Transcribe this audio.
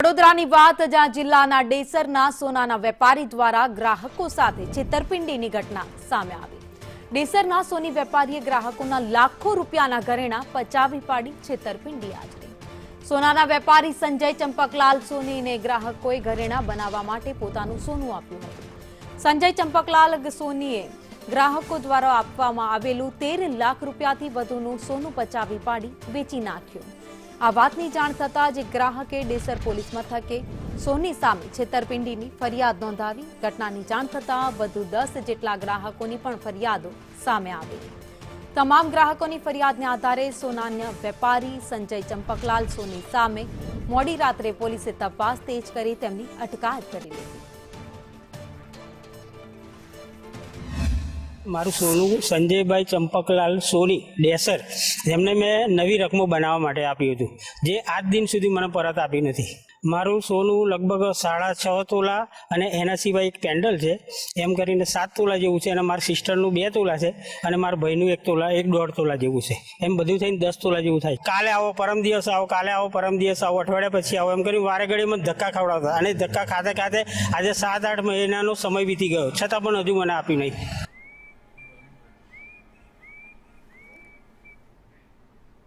વડોદરાની વાત, જ્યાં જિલ્લાના ડેસરના સોનાના વેપારી દ્વારા ગ્રાહકો સાથે છેતરપિંડીની ઘટના સામે આવી। ડેસરના સોની વેપારીએ ગ્રાહકોના લાખો રૂપિયાના ઘરેણા પચાવી પાડી છેતરપિંડી આચરી। સોનાના વેપારી સંજય ચંપકલાલ સોનીને ગ્રાહકોએ ઘરેણા બનાવવા માટે પોતાનું સોનું આપ્યું હતું। સંજય ચંપકલાલ સોનીએ ગ્રાહકો દ્વારા આપવામાં આવેલું 13 લાખ રૂપિયાથી વધુનું સોનું પચાવી પાડી વેચી નાખ્યું। આ વાતની જાણ થતાં જ ગ્રાહકે ડેસર પોલીસ મથકે સોની સામે છેતરપિંડીની ફરિયાદ નોંધાવી। ઘટનાની જાણ થતાં વધુ 10 જેટલા ગ્રાહકોની પણ ફરિયાદો સામે આવી। તમામ ગ્રાહકોની ફરિયાદને આધારે સોનાના વેપારી સંજય ચંપકલાલ સોની સામે મોડી રાત્રે પોલીસે તપાસ તેજ કરી તેમની અટકાયત કરી લીધી। મારું સોનું સંજયભાઈ ચંપકલાલ સોની ડેસર, જેમને મેં નવી રકમો બનાવવા માટે આપ્યું હતું, જે આજ દિન સુધી મને પરત આપી નથી। મારું સોનું લગભગ 6.5 તોલા અને એના સિવાય એક પેન્ડલ છે, એમ કરીને 7 તોલા જેવું છે, અને મારા સિસ્ટરનું 2 તોલા છે, અને મારા ભાઈનું 1 તોલા 1.5 તોલા જેવું છે, એમ બધું થઈને 10 તોલા જેવું થાય। કાલે આવો, પરમ દિવસ આવો, કાલે આવો, પરમ દિવસ આવો, અઠવાડિયા પછી આવો, એમ કરી વારે ઘડી મને ધક્કા ખવડાવતા, અને ધક્કા ખાતે ખાતે આજે 7-8 મહિનાનો સમય વીતી ગયો, છતાં પણ હજુ મને આપ્યું નહીં।